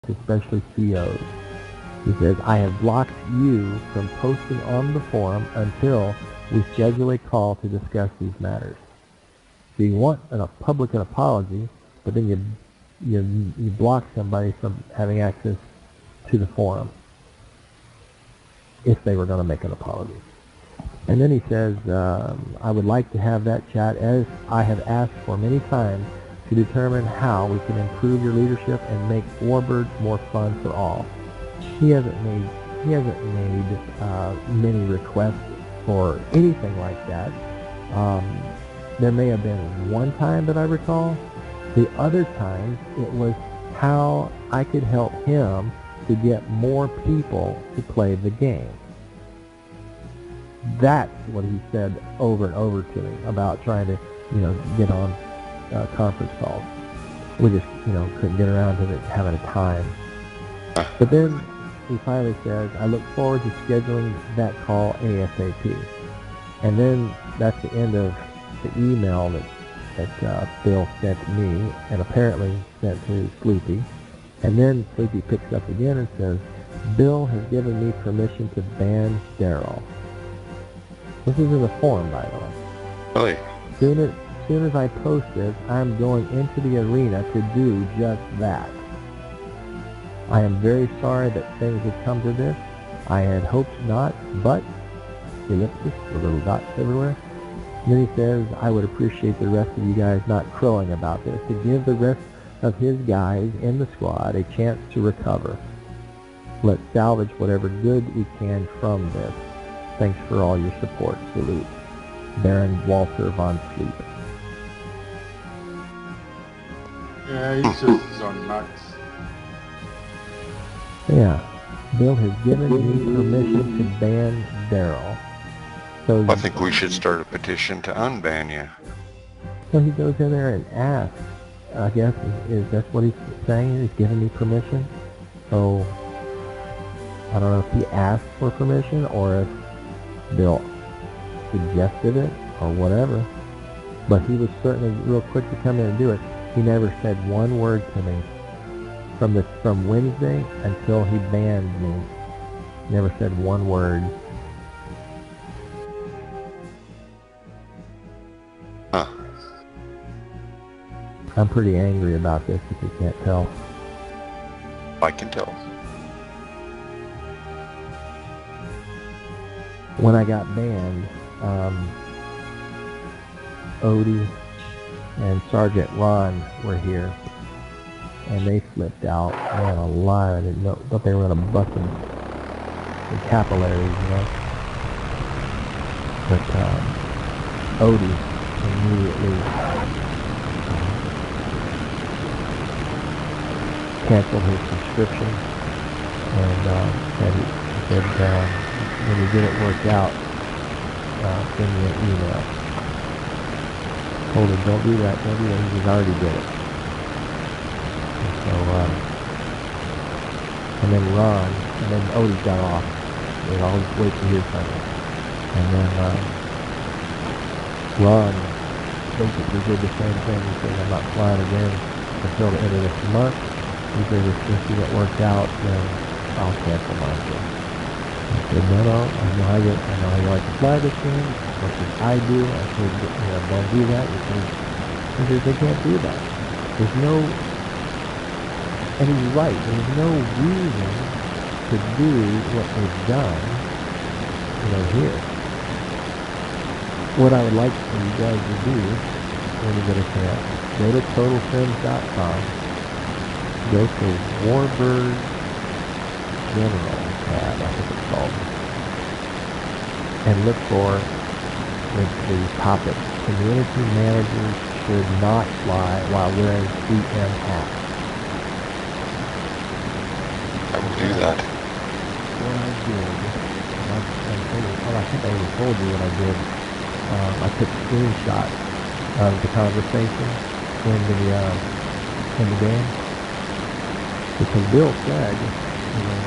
especially COs. He says, I have blocked you from posting on the forum until we schedule a call to discuss these matters. So you want a public apology, but then you block somebody from having access to the forum if they were going to make an apology. And then he says, I would like to have that chat as I have asked for many times to determine how we can improve your leadership and make warbirds more fun for all. He hasn't made many requests for anything like that. There may have been one time that I recall. The other times it was how I could help him to get more people to play the game. That's what he said over and over to me about trying to, get on conference calls. We just, couldn't get around to having a time. But then he finally says, I look forward to scheduling that call ASAP. And then that's the end of the email that Bill sent me and apparently sent to Sleepy. And then Sleepy picks up again and says, Bill has given me permission to ban Daryl. This is in the forum, by the way. Really? Soon as I post this, I'm going into the arena to do just that. I am very sorry that things have come to this. I had hoped not, but ellipsis, the little dots everywhere. And then he says, I would appreciate the rest of you guys not crowing about this, to give the rest of his guys in the squad a chance to recover. Let's salvage whatever good we can from this. Thanks for all your support. Salute. Baron Walter von Sleep. Yeah, he's just on nuts. Yeah. Bill has given me permission to ban Daryl. So I think we should start a petition to unban you. So he goes in there and asks, I guess, is that what he's saying? He's giving me permission? So, I don't know if he asked for permission or if Bill suggested it or whatever. But he was certainly real quick to come in and do it. He never said one word to me from Wednesday until he banned me. Never said one word. Huh. I'm pretty angry about this, if you can't tell. I can tell. When I got banned, Odie and Sergeant Ron were here, and they flipped out. Man alive, I didn't know, thought they were going to bust them in capillaries, But Odie immediately canceled his subscription, and he said when you get it worked out, send me an email. Told him, don't do that, he just already did it. And so, and then Odie got off. They'd always wait to hear from him. And then Ron basically did the same thing. He said, I'm not flying again until the end of this month. He said, if you get worked out, then I'll cancel my trip. I said, no, I know how you like to fly this thing, as much as I do. I said, don't do that. He said, they can't do that. There's no, and he's right, there's no reason to do what they've done, here. What I would like for you guys to do, when you get a chance, go to TotalFilms.com, go to Warbirds General tab, I think it's called, and look for the topic, community managers should not fly while wearing CM hats. I will do that. What I did, I think I even told you what I did. I took a screenshot of the conversation in the game, because Bill said,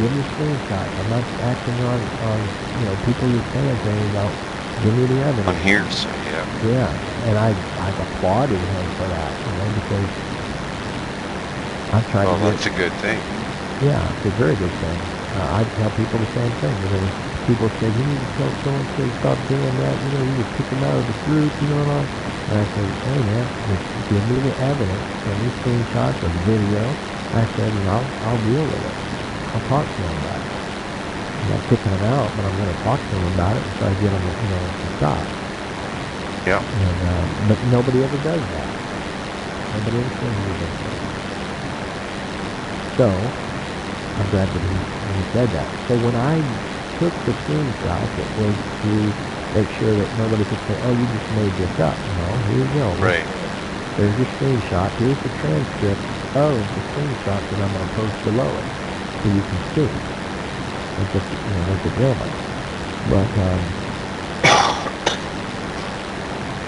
give me screenshots. I'm not acting on people you're saying things about. Give me the evidence. On hearsay, yeah. Yeah, and I applauded him for that, because I'm trying to that's a good thing. Yeah, it's a very good thing. I tell people the same thing. You know, people say, you need to tell so-and-so to stop doing that. You know, you would kick them out of the group, you know, and all. And I said, hey, man, if give me the evidence, send me screenshots of video. I said, and I'll deal with it. I'll talk to them about it. I'm not kicking them out, but I'm going to talk to them about it and try to get them, you know, to stop. Yeah. And, but nobody ever does that. Nobody ever says anything. So, I'm glad that he said that. So when I took the screenshot, it was to make sure that nobody could say, oh, you just made this up. No, here you go. Right. There's your screenshot. Here's the transcript of the screenshot that I'm going to post below it. So you can see. It's just, you know, what you're doing. But,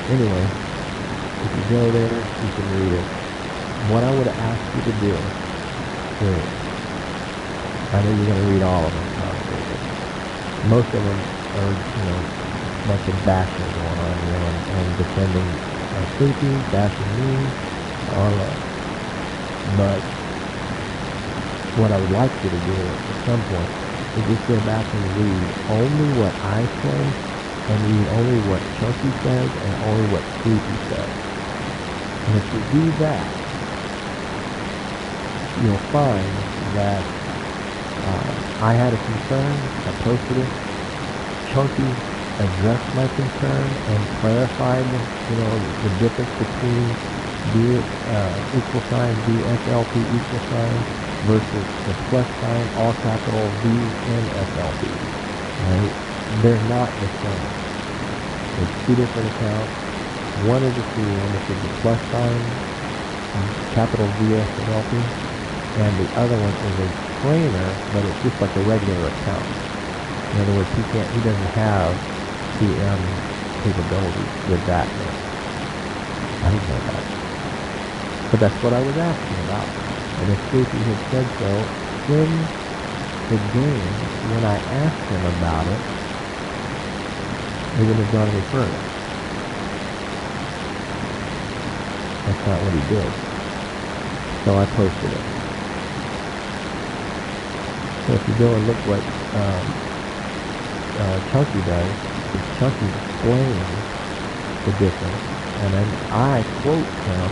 anyway, if you go there, you can read it. What I would have asked you to do is, I know you're going to read all of them, probably, but most of them are, you know, a bunch of bashing going on, you know, and defending Sleepy, bashing me, all of. But what I would like you to do at some point is just go back and read only what I say, and read only what Chunky says, and only what Sleepy says. And if you do that, you'll find that I had a concern, I posted it, Chunky addressed my concern and clarified, you know, the difference between DSLP equal sign versus the plus sign, all capital V and SLP. Right? They're not the same. It's two different accounts. One is a CN, which is the plus sign, capital VSLP, and the other one is a trainer, but it's just like a regular account. In other words, he doesn't have CM capabilities with that name. I didn't know that. But that's what I was asking about. And if Sleepy had said so in the game, when I asked him about it, he wouldn't have gone any further. That's not what he did. So I posted it. So if you go and look what Chunky does, Chunky explains the difference, and then I quote him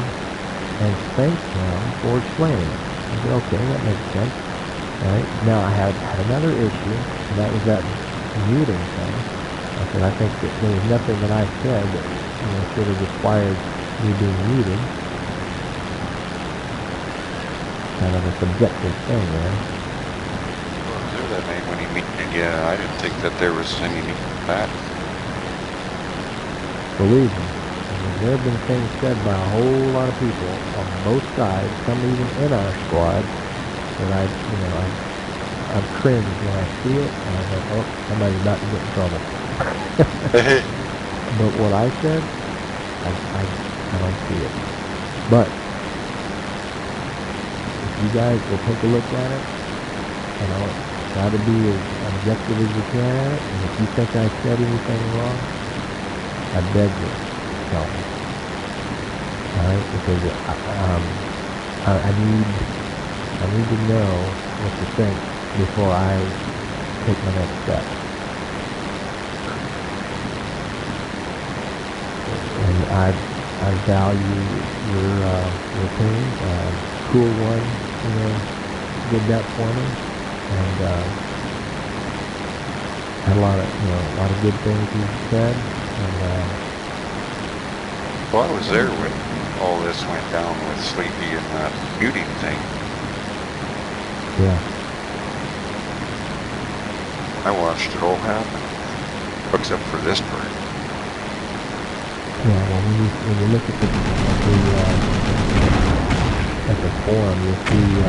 and thank him for explaining it. I said, okay, that makes sense. Right? Now I had another issue, and that was that muting thing. I said, I think that there was nothing that I said that, you know, should have required me being muted. Kind of a subjective thing there. That night when he meted, yeah, I didn't think that there was any need for that. Believe me, I mean, there have been things said by a whole lot of people on both sides, some even in our squad, that I've cringed when I see it, and I go, oh, somebody's about to get in trouble. But what I said, I don't see it. But if you guys will take a look at it, you know, try to be as objective as you can at it, and if you think I said anything wrong, I beg you, tell me. Alright, because I need to know what to think before I take my next step. And I value your opinion. Cool One, you know, did that for me. And had a lot of good things he said. And well, I was there when all this went down with Sleepy and that muting thing. Yeah. I watched it all happen, except for this part. Yeah. Well, when you look at the forum, you'll see.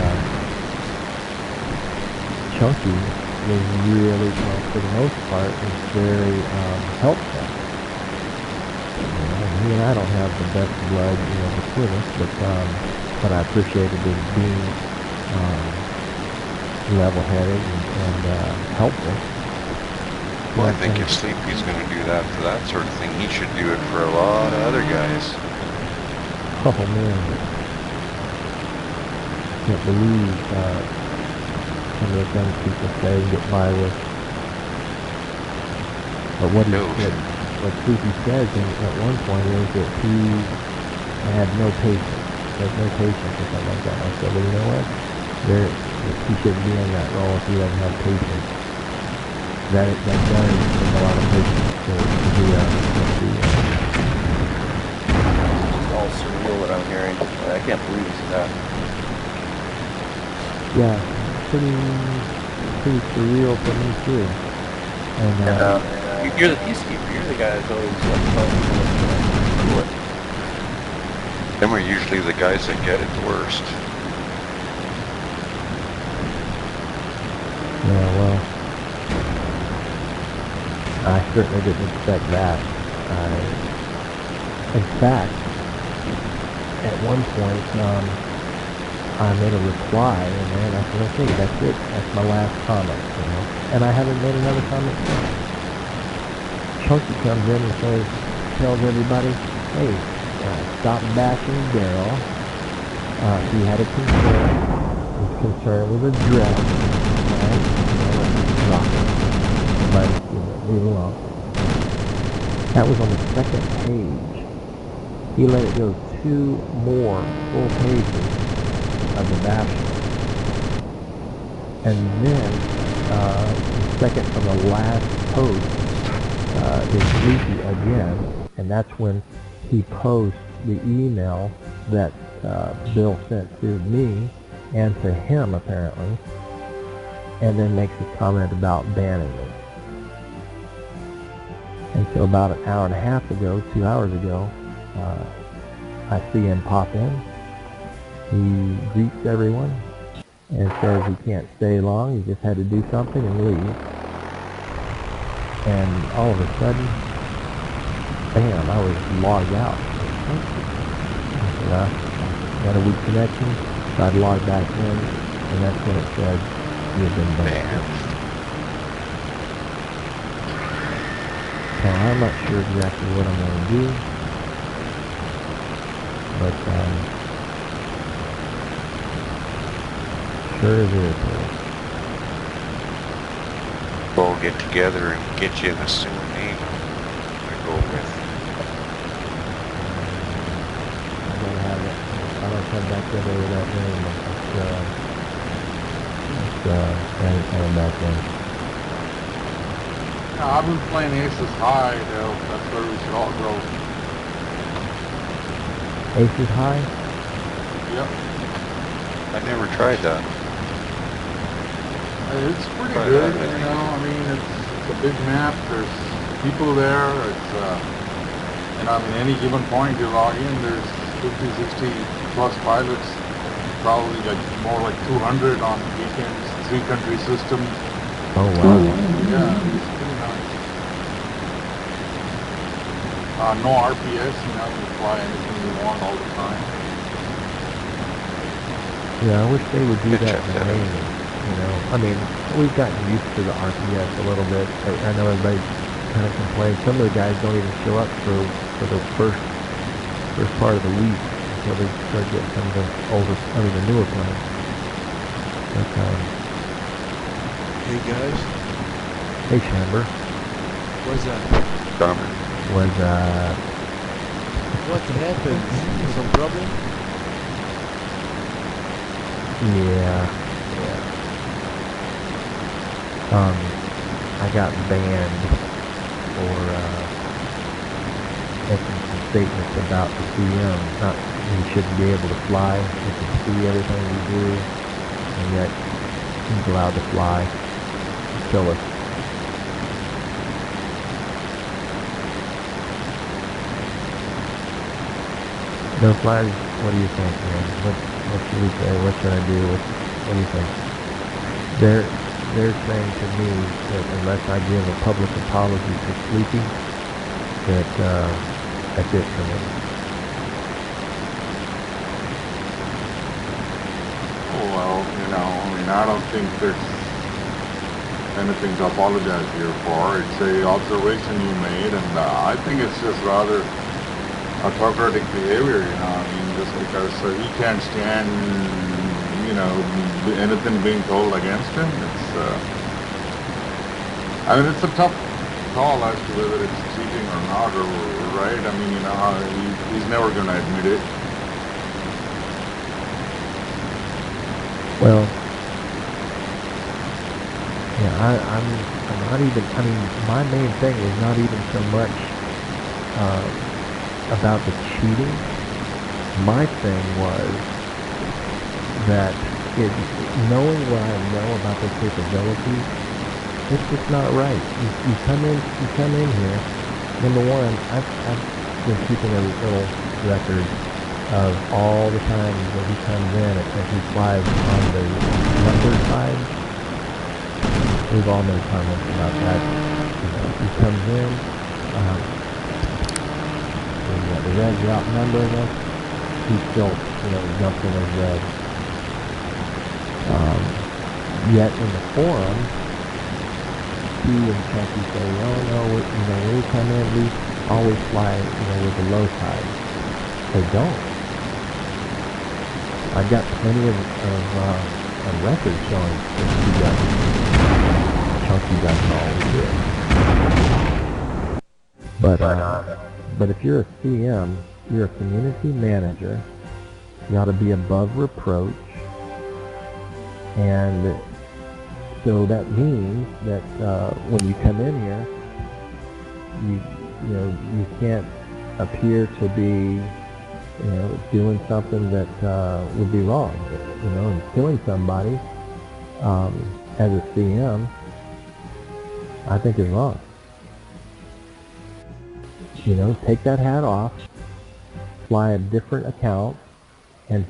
Chunky was really, for the most part, was very helpful. You know, he and I don't have the best blood, you know, between us, but I appreciated his being level-headed and helpful. Well, I think if Sleepy's going to do that for that sort of thing, he should do it for a lot of other guys. Oh man, can't believe some of the things people say and get by with. But what Sleepy says at one point is that he had no patience. There's no patience or something like that. I said, well, you know what? He shouldn't be in that role if he doesn't have patience. That does take a lot of patience to be It's all surreal what I'm hearing. I can't believe it's that. yeah, pretty surreal for me too. And you're the peacekeeper. You're the guy that's always telling people what's going on. Them are usually the guys that get it the worst. Yeah, well, I certainly didn't expect that. In fact, at one point, I made a reply, and then I said, okay, that's it. That's my last comment, you know. And I haven't made another comment since. Chunky comes in and tells everybody, hey, stop bashing Daryl. He had a concern. His concern was addressed. Right? Drop it. But, leave it alone. That was on the second page. He let it go 2 more full pages of the bashing. And then, the second from the last post is Sleepy again, and that's when he posts the email that Bill sent to me and to him apparently, and then makes a comment about banning me. And so about an hour and a half ago, 2 hours ago, I see him pop in. He greets everyone and says he can't stay long, he just had to do something and leave. And all of a sudden, bam, I was logged out. I got a weak connection, so I'd log back in, and that's when it said you had been banned. Now, I'm not sure exactly what I'm going to do, but sure is irritating. We'll get together and get you the sewer name to go with. I don't have it. I don't come back together with that name. I ain't coming back in. I've been playing Aces High, though. That's where we should all go. Aces High? Yep. I never tried that. It's pretty good, you know. I mean, it's a big map. There's people there. It's, and I mean, any given point you log in, there's 50, 60 plus pilots. Probably like more like 200 on weekends. 3-country system. Oh wow. Yeah, it's pretty nice. No RPS, you know, you fly anything you want all the time. Yeah, I wish they would do that in the Navy. You know, I mean, we've gotten used to the RPS a little bit. I know everybody kind of complains. Some of the guys don't even show up for the first part of the week until they start getting some of the the newer planes. But, hey guys. hey Chamber. What's that? Bummer. Was What happened? Some problem? yeah. I got banned for making some statements about the CM. Not he shouldn't be able to fly. He can see everything we do, and yet he's allowed to fly and kill us. No flags. What do you think, man? What should we say? What should I do? What do you think? They're saying to me that unless I give a public apology to Sleepy, that that's it for me. Oh, well, you know, I mean, I don't think there's anything to apologize here for. It's a observation you made, and I think it's just rather autocratic behavior, you know. I mean, just because he can't stand, you know, anything being told against him. It's, I mean, it's a tough call as to whether it's cheating or not, or right. I mean, you know, he's never going to admit it. Well, yeah, I'm not even, I mean, my main thing was not even so much about the cheating. My thing was that knowing what I know about their capabilities, it's just not right. You come in here. Number one, I've been keeping a little record of all the times that he comes in and he flies on the number side. We've all made comments about that. You know, he comes in, the Reds are outnumbering us. He still, jumps in as Red. Yet in the forum, he and Chucky say, oh no, when we come in, we always fly, with the low side. They don't. I've got plenty of records showing that Chunky doesn't always do it. But if you're a CM, you're a community manager, you ought to be above reproach, and so that means that when you come in here, you can't appear to be doing something that would be wrong, and killing somebody as a CM, I think is wrong. Take that hat off, fly a different account, and